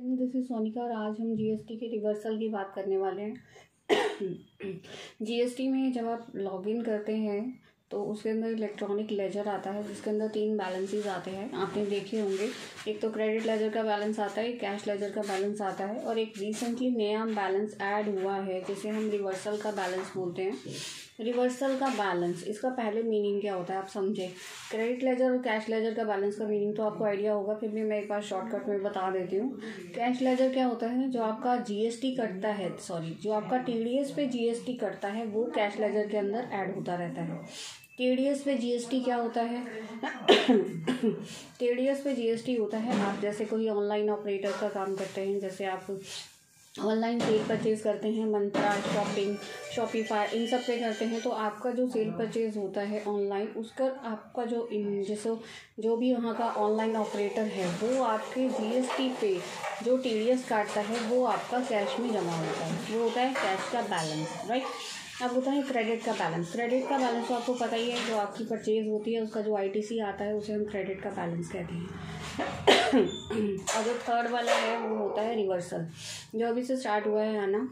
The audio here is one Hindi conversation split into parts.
दिस इज सोनिका और आज हम जीएसटी के रिवर्सल की बात करने वाले हैं। जीएसटी में जब आप लॉगिन करते हैं तो उसके अंदर इलेक्ट्रॉनिक लेजर आता है जिसके अंदर 3 बैलेंसेस आते हैं, आपने देखे होंगे। एक तो क्रेडिट लेजर का बैलेंस आता है, एक कैश लेजर का बैलेंस आता है और एक रिसेंटली नया बैलेंस ऐड हुआ है जिसे हम रिवर्सल का बैलेंस बोलते हैं। रिवर्सल का बैलेंस, इसका पहले मीनिंग क्या होता है आप समझे। क्रेडिट लेजर और कैश लेजर का बैलेंस का मीनिंग तो आपको आइडिया होगा, फिर भी मैं एक बार शॉर्टकट में बता देती हूँ। कैश लेजर क्या होता है, जो आपका जीएसटी कटता है, जो आपका टीडीएस पे जीएसटी कटता है वो कैश लेजर के अंदर ऐड होता रहता है। टीडीएस पे जीएसटी क्या होता है? टीडीएस पे जीएसटी होता है, आप जैसे कोई ऑनलाइन ऑपरेटर का काम करते हैं, जैसे आप ऑनलाइन सेल परचेज़ करते हैं, मंत्रा, शॉपिफाई, इन सब पे करते हैं, तो आपका जो सेल परचेज़ होता है ऑनलाइन, उसका आपका जैसे जो भी वहाँ का ऑनलाइन ऑपरेटर है वो आपके जीएसटी पे जो टीडीएस काटता है वो आपका कैश में जमा होता है, वो होता है कैश का बैलेंस, राइट। अब होता है क्रेडिट का बैलेंस। क्रेडिट का बैलेंस तो आपको पता ही है, जो आपकी परचेज़ होती है उसका जो आईटीसी आता है उसे हम क्रेडिट का बैलेंस कहते हैं। और जो थर्ड वाला है वो होता है रिवर्सल, जो अभी से स्टार्ट हुआ है ना।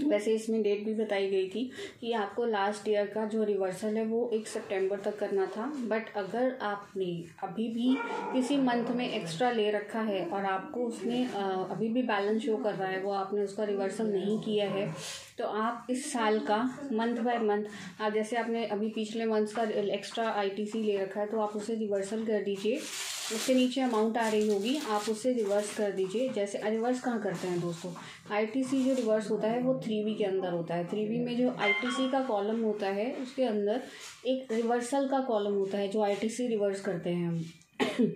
वैसे इसमें डेट भी बताई गई थी कि आपको लास्ट ईयर का जो रिवर्सल है वो 1 सितंबर तक करना था, बट अगर आपने अभी भी किसी मंथ में एक्स्ट्रा ले रखा है और आपको उसमें अभी भी बैलेंस शो कर रहा है, वो आपने उसका रिवर्सल नहीं किया है, तो आप इस साल का मंथ बाय मंथ, आप जैसे आपने अभी पिछले मंथ का एक्स्ट्रा आईटीसी ले रखा है तो आप उसे रिवर्सल कर दीजिए। उसके नीचे अमाउंट आ रही होगी, आप उससे रिवर्स कर दीजिए। जैसे रिवर्स कहाँ करते हैं दोस्तों, आईटीसी जो रिवर्स होता है वो 3B के अंदर होता है। 3B में जो आईटीसी का कॉलम होता है उसके अंदर एक रिवर्सल का कॉलम होता है जो आईटीसी रिवर्स करते हैं हम।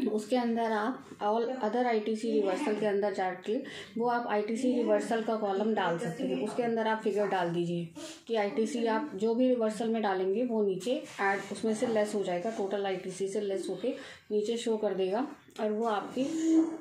उसके अंदर आप ऑल अदर आईटीसी रिवर्सल के अंदर जाके वो आप आईटीसी रिवर्सल का कॉलम डाल सकते हैं। उसके अंदर आप फिगर डाल दीजिए कि आईटीसी आप जो भी रिवर्सल में डालेंगे वो नीचे ऐड उसमें से लेस हो जाएगा, टोटल आईटीसी से लेस होके नीचे शो कर देगा और वो आपकी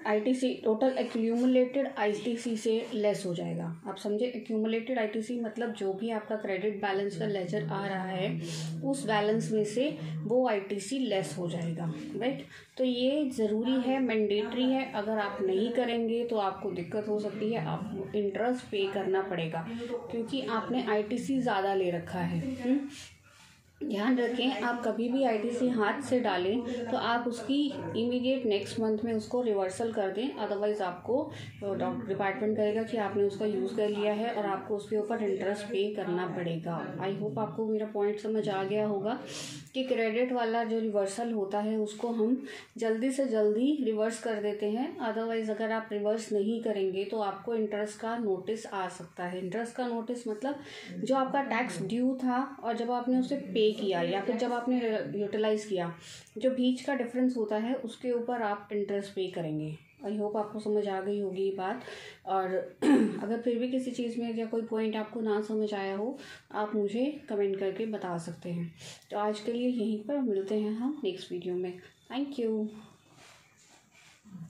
आईटीसी टोटल एक्यूमुलेटेड आईटीसी से लेस हो जाएगा। आप समझे, एक्यूमुलेटेड आईटीसी मतलब जो भी आपका क्रेडिट बैलेंस का लेजर आ रहा है उस बैलेंस में से वो आईटीसी लेस हो जाएगा, राइट। तो ये ज़रूरी है, मैंडेटरी है। अगर आप नहीं करेंगे तो आपको दिक्कत हो सकती है, आपको इंटरेस्ट पे करना पड़ेगा क्योंकि आपने आईटीसी ज़्यादा ले रखा है। ध्यान रखें, आप कभी भी आईटीसी हाथ से डालें तो आप उसकी इमीडिएट नेक्स्ट मंथ में उसको रिवर्सल कर दें, अदरवाइज़ आपको डिपार्टमेंट कहेगा कि आपने उसका यूज़ कर लिया है और आपको उसके ऊपर इंटरेस्ट पे करना पड़ेगा। आई होप आपको मेरा पॉइंट समझ आ गया होगा कि क्रेडिट वाला जो रिवर्सल होता है उसको हम जल्दी से जल्दी रिवर्स कर देते हैं, अदरवाइज़ अगर आप रिवर्स नहीं करेंगे तो आपको इंटरेस्ट का नोटिस आ सकता है। इंटरेस्ट का नोटिस मतलब जो आपका टैक्स ड्यू था और जब आपने उसे पे किया या फिर जब आपने यूटिलाइज़ किया, जो बीच का डिफरेंस होता है उसके ऊपर आप इंटरेस्ट पे करेंगे। आई होप आपको समझ आ गई होगी ये बात। और अगर फिर भी किसी चीज़ में या कोई पॉइंट आपको ना समझ आया हो आप मुझे कमेंट करके बता सकते हैं। तो आज के लिए यहीं पर मिलते हैं हम नेक्स्ट वीडियो में। Thank you.